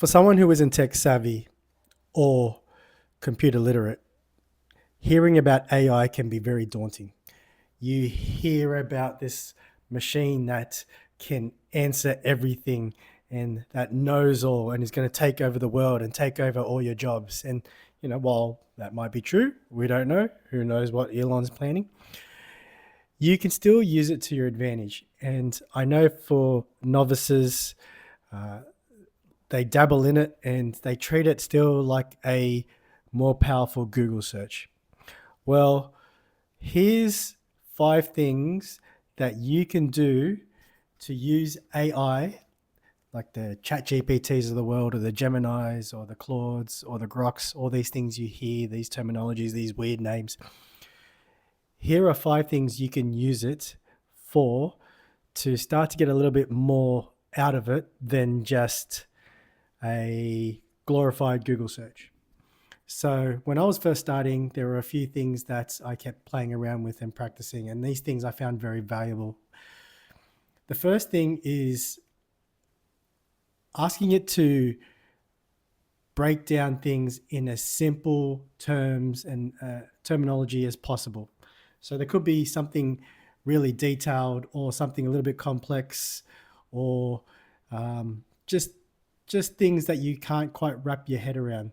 For someone who isn't tech savvy or computer literate, hearing about AI can be very daunting. You hear about this machine that can answer everything and that knows all and is going to take over the world and take over all your jobs. And, while that might be true, we don't know. Who knows what Elon's planning? You can still use it to your advantage. And I know for novices, uh, they dabble in it and they treat it still like a more powerful Google search. Well, here's 5 things that you can do to use AI, like the ChatGPTs of the world, or the Geminis, or the Claudes, or the Groks, all these things you hear, these terminologies, these weird names. Here are 5 things you can use it for to start to get a little bit more out of it than just a glorified Google search. So when I was first starting, there were a few things that I kept playing around with and practicing, and these things I found very valuable. The first thing is asking it to break down things in as simple terms and terminology as possible. So there could be something really detailed or something a little bit complex, or just things that you can't quite wrap your head around.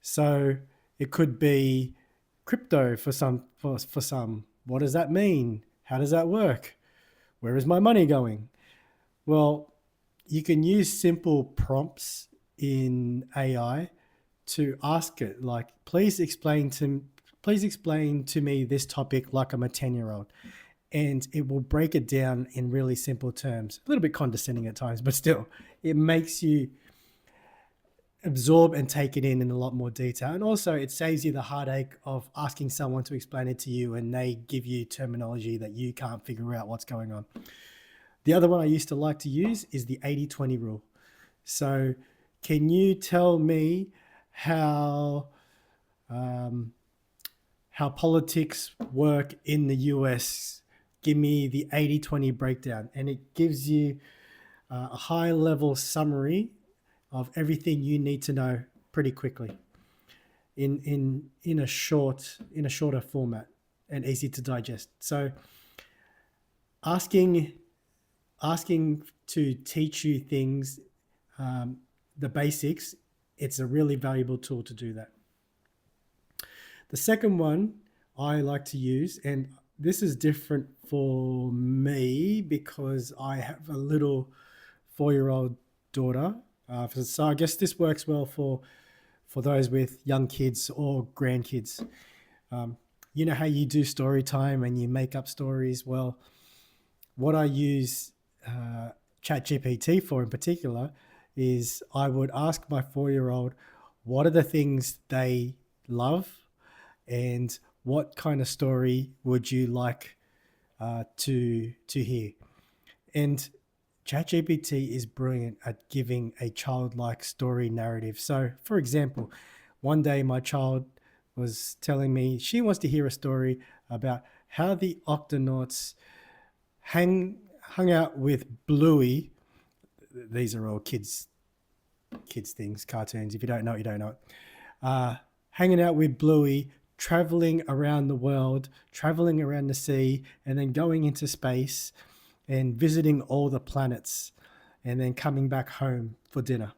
So it could be crypto for some. For some, what does that mean? How does that work? Where is my money going? Well, you can use simple prompts in AI to ask it, like, please explain to me this topic like I'm a 10-year-old. And it will break it down in really simple terms. A little bit condescending at times, but still, it makes you absorb and take it in a lot more detail. And also it saves you the heartache of asking someone to explain it to you and they give you terminology that you can't figure out what's going on. The other one I used to like to use is the 80-20 rule. So can you tell me how politics work in the US? Give me the 80-20 breakdown. And it gives you a high level summary of everything you need to know pretty quickly in a shorter format and easy to digest. So asking to teach you things, the basics, it's a really valuable tool to do that. The second one I like to use, and this is different for me because I have a little 4-year-old daughter. So I guess this works well for those with young kids or grandkids. You know how you do story time and you make up stories? Well, what I use ChatGPT for in particular is I would ask my 4-year-old, what are the things they love and what kind of story would you like to hear? And ChatGPT is brilliant at giving a childlike story narrative. So, for example, one day my child was telling me she wants to hear a story about how the Octonauts hung out with Bluey. These are all kids things, cartoons. If you don't know it, you don't know it. Hanging out with Bluey, traveling around the world, traveling around the sea, and then going into space and visiting all the planets and then coming back home for dinner.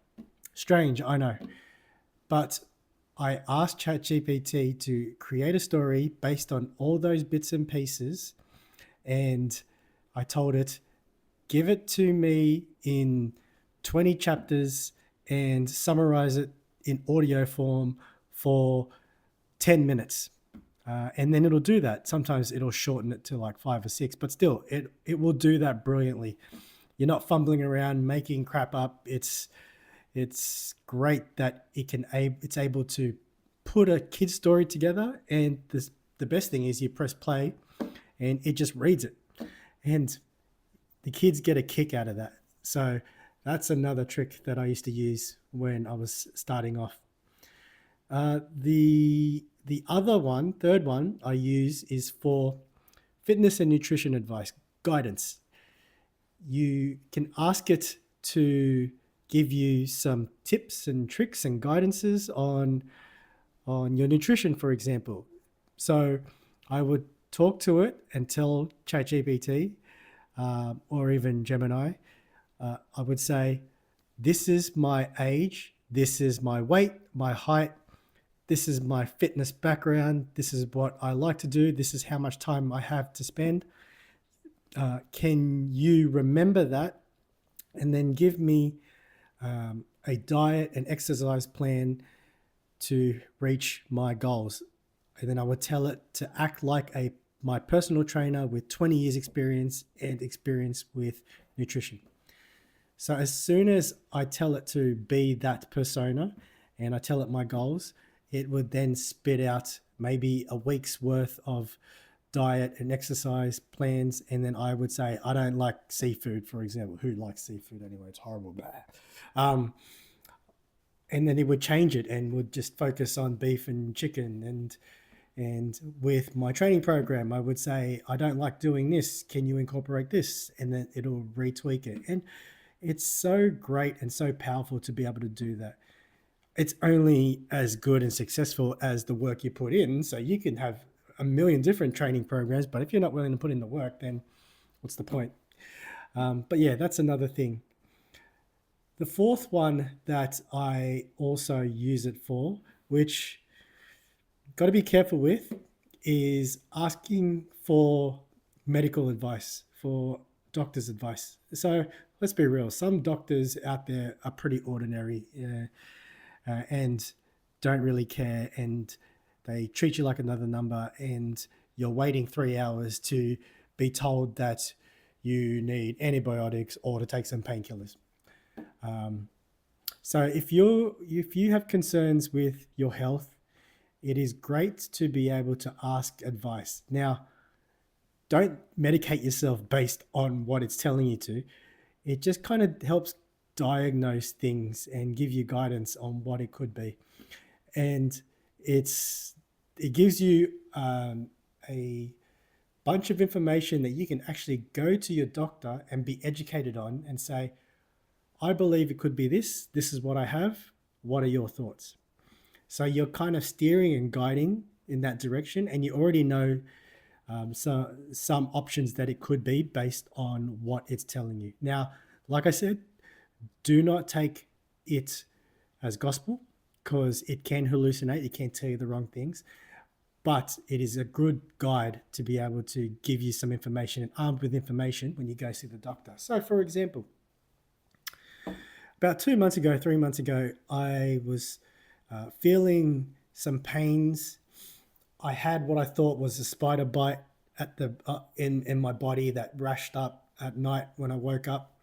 Strange, I know. But I asked ChatGPT to create a story based on all those bits and pieces. And I told it, give it to me in 20 chapters and summarize it in audio form for 10 minutes. And then it'll do that. Sometimes it'll shorten it to like 5 or 6, but still, it will do that brilliantly. You're not fumbling around making crap up. It's great that it's able to put a kid's story together. And the best thing is you press play, and it just reads it, and the kids get a kick out of that. So that's another trick that I used to use when I was starting off. The other one, third one I use is for fitness and nutrition advice, guidance. You can ask it to give you some tips and tricks and guidances on your nutrition, for example. So I would talk to it and tell ChatGPT or even Gemini, I would say, this is my age, this is my weight, my height, this is my fitness background, this is what I like to do, this is how much time I have to spend. Can you remember that? And then give me a diet and exercise plan to reach my goals. And then I would tell it to act like my personal trainer with 20 years experience and experience with nutrition. So as soon as I tell it to be that persona and I tell it my goals, it would then spit out maybe a week's worth of diet and exercise plans. And then I would say, I don't like seafood, for example. Who likes seafood anyway? It's horrible. And then it would change it and would just focus on beef and chicken. And with my training program, I would say, I don't like doing this. Can you incorporate this? And then it'll retweak it. And it's so great and so powerful to be able to do that. It's only as good and successful as the work you put in. So you can have a million different training programs, but if you're not willing to put in the work, then what's the point? But yeah, that's another thing. The fourth one that I also use it for, which got to be careful with, is asking for medical advice, for doctor's advice. So let's be real. Some doctors out there are pretty ordinary and don't really care, and they treat you like another number, and you're waiting 3 hours to be told that you need antibiotics or to take some painkillers. So if you have concerns with your health, it is great to be able to ask advice. Now, don't medicate yourself based on what it's telling you to. It just kind of helps diagnose things and give you guidance on what it could be. And it gives you a bunch of information that you can actually go to your doctor and be educated on and say, I believe it could be this. This is what I have. What are your thoughts? So you're kind of steering and guiding in that direction, and you already know some options that it could be based on what it's telling you. Now, like I said, do not take it as gospel, because it can hallucinate. It can tell you the wrong things. But it is a good guide to be able to give you some information and armed with information when you go see the doctor. So, for example, about 3 months ago, I was feeling some pains. I had what I thought was a spider bite at the in my body that rashed up at night when I woke up.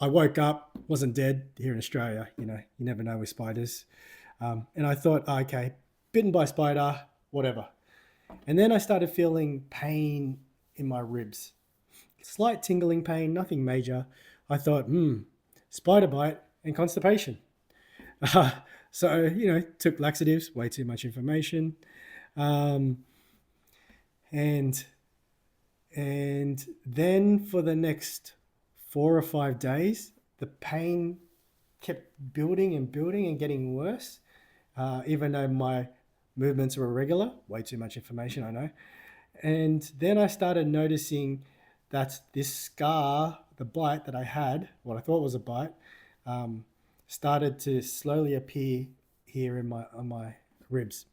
I woke up, wasn't dead here in Australia. You know, you never know with spiders. And I thought, okay, bitten by a spider, whatever. And then I started feeling pain in my ribs. Slight tingling pain, nothing major. I thought, spider bite and constipation. So, took laxatives, way too much information. And then for the next 4 or 5 days, the pain kept building and building and getting worse, even though my movements were irregular. Way too much information, I know. And then I started noticing that this scar, the bite that I had, what I thought was a bite, started to slowly appear here on my ribs.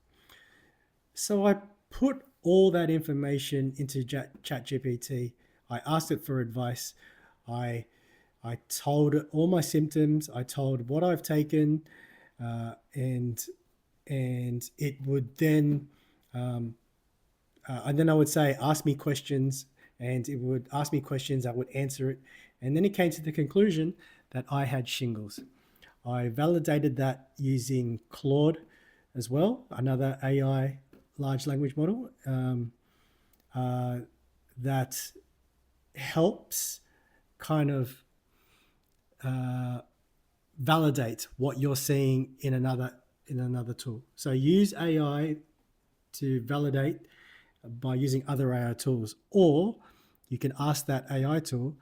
So I put all that information into ChatGPT. I asked it for advice. I told it all my symptoms. I told what I've taken, and it would then and then I would say, ask me questions, and it would ask me questions. I would answer it, and then it came to the conclusion that I had shingles. I validated that using Claude as well, another AI large language model that helps kind of validate what you're seeing in another tool. So use AI to validate by using other AI tools, or you can ask that AI tool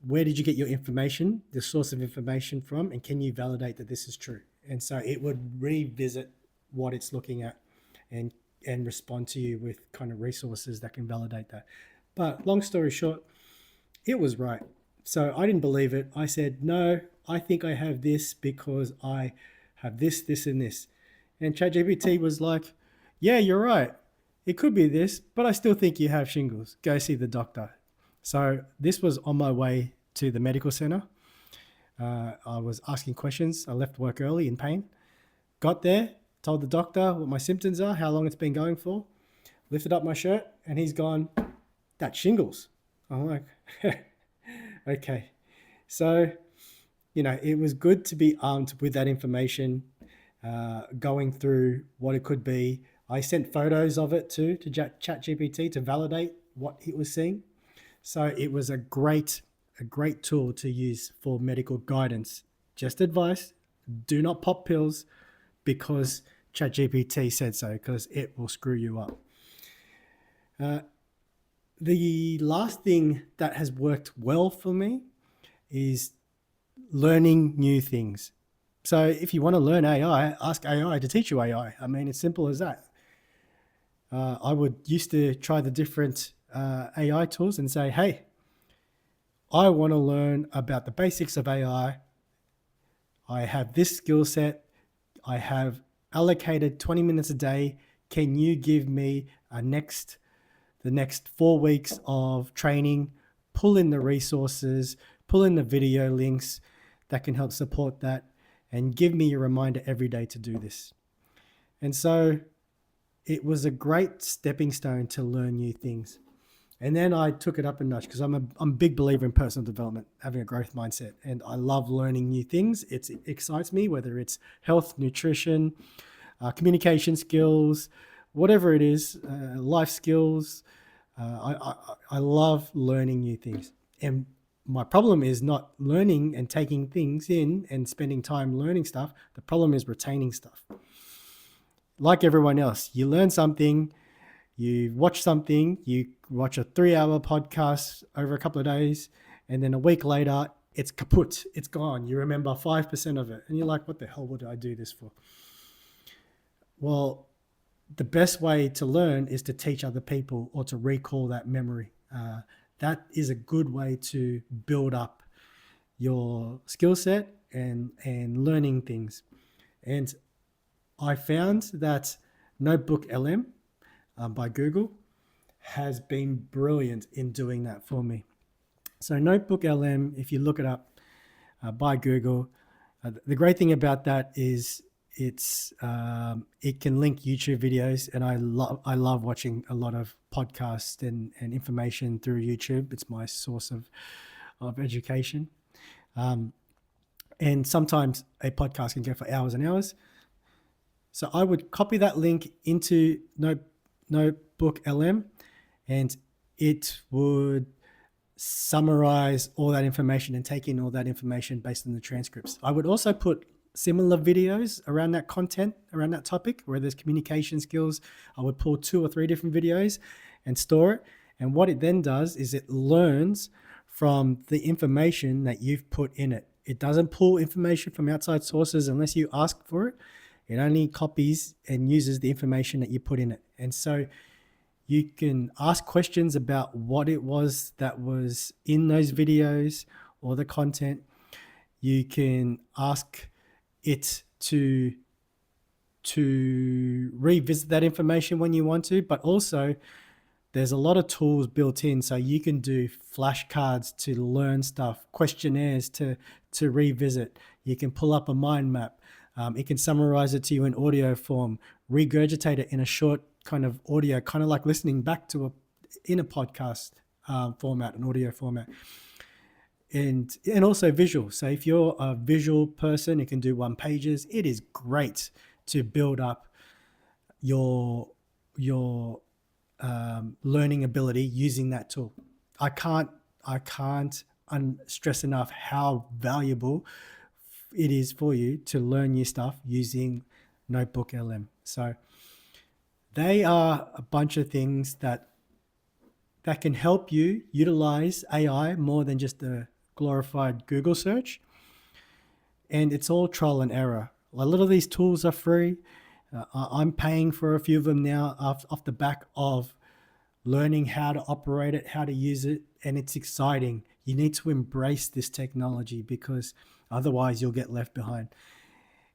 Where did you get your information, the source of information from, and can you validate that this is true? And so it would revisit what it's looking at and respond to you with kind of resources that can validate that. But long story short, it was right. So I didn't believe it. I said, no, I think I have this because I have this, this, and this. And ChatGPT was like, yeah, you're right. It could be this, but I still think you have shingles. Go see the doctor. So this was on my way to the medical center. I was asking questions. I left work early in pain. Got there, told the doctor what my symptoms are, how long it's been going for. Lifted up my shirt, and he's gone, that's shingles. I'm like, okay. So, it was good to be armed with that information, going through what it could be. I sent photos of it too to ChatGPT to validate what it was seeing. So it was a great tool to use for medical guidance. Just advice, do not pop pills because ChatGPT said so, because it will screw you up. The last thing that has worked well for me is learning new things. So if you want to learn AI, ask AI to teach you AI. I mean, it's simple as that. I would used to try the different AI tools and say, hey, I want to learn about the basics of AI. I have this skill set. I have allocated 20 minutes a day. Can you give me the next 4 weeks of training? Pull in the resources, pull in the video links that can help support that, and give me a reminder every day to do this. And so it was a great stepping stone to learn new things. And then I took it up a notch because I'm a big believer in personal development, having a growth mindset. And I love learning new things. It excites me, whether it's health, nutrition, communication skills, whatever it is, life skills. I love learning new things. And my problem is not learning and taking things in and spending time learning stuff. The problem is retaining stuff. Like everyone else, you learn something, you watch something, you watch a 3-hour podcast over a couple of days, and then a week later, it's kaput, it's gone. You remember 5% of it. And you're like, what the hell would I do this for? Well, the best way to learn is to teach other people or to recall that memory. That is a good way to build up your skill set and learning things. And I found that Notebook LM by Google has been brilliant in doing that for me. So Notebook LM, if you look it up by Google, the great thing about that is it can link YouTube videos, and I love watching a lot of podcasts and information through YouTube. It's my source of education. And sometimes a podcast can go for hours and hours. So I would copy that link into Notebook LM, and it would summarize all that information and take in all that information based on the transcripts. I would also put similar videos around that content, around that topic, where there's communication skills. I would pull 2 or 3 different videos and store it. And what it then does is it learns from the information that you've put in it. It doesn't pull information from outside sources unless you ask for it. It only copies and uses the information that you put in it. And so you can ask questions about what it was that was in those videos or the content. You can ask it to revisit that information when you want to, but also there's a lot of tools built in. So you can do flashcards to learn stuff, questionnaires to revisit. You can pull up a mind map. It can summarize it to you in audio form, regurgitate it in a short kind of audio, kind of like listening back to in a podcast format, an audio format. And also visual. So if you're a visual person, you can do 1-pagers. It is great to build up your learning ability using that tool. I can't stress enough how valuable it is for you to learn new stuff using Notebook LM. So they are a bunch of things that that can help you utilize AI more than just a glorified Google search. And it's all trial and error. A lot of these tools are free. I'm paying for a few of them now off the back of learning how to operate it, how to use it, and it's exciting. You need to embrace this technology because otherwise you'll get left behind.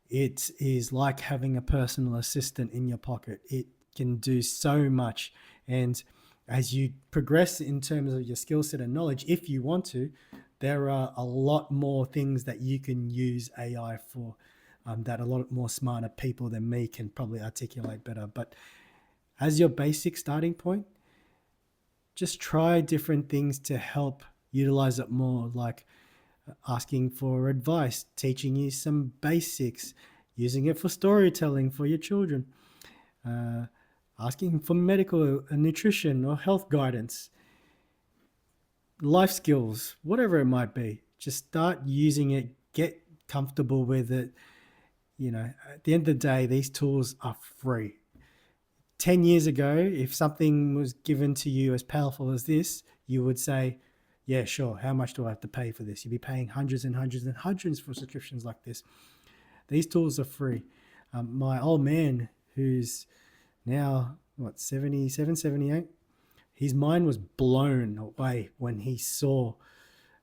It is like having a personal assistant in your pocket. It can do so much. And as you progress in terms of your skill set and knowledge, if you want to, there are a lot more things that you can use AI for, that a lot more smarter people than me can probably articulate better. But as your basic starting point, just try different things to help utilize it more, like asking for advice, teaching you some basics, using it for storytelling for your children, uh, asking for medical and nutrition or health guidance, life skills, whatever it might be. Just start using it, get comfortable with it. You know, at the end of the day, these tools are free. 10 years ago, if something was given to you as powerful as this, you would say, yeah, sure, how much do I have to pay for this? You'd be paying hundreds and hundreds and hundreds for subscriptions like this. These tools are free. My old man, who's now, 77, 78, his mind was blown away when he saw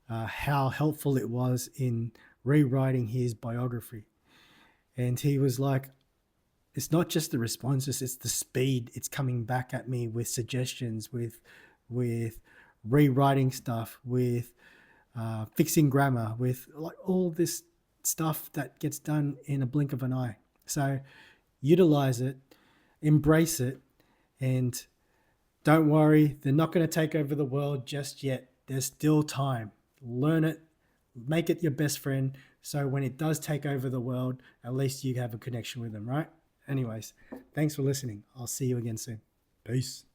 how helpful it was in rewriting his biography. And he was like, it's not just the responses, it's the speed. It's coming back at me with suggestions, with rewriting stuff, with fixing grammar, with like all this stuff that gets done in a blink of an eye. So utilize it, embrace it, and don't worry, they're not going to take over the world just yet. There's still time. Learn it, make it your best friend. So when it does take over the world, at least you have a connection with them, right? Anyways, thanks for listening. I'll see you again soon. Peace.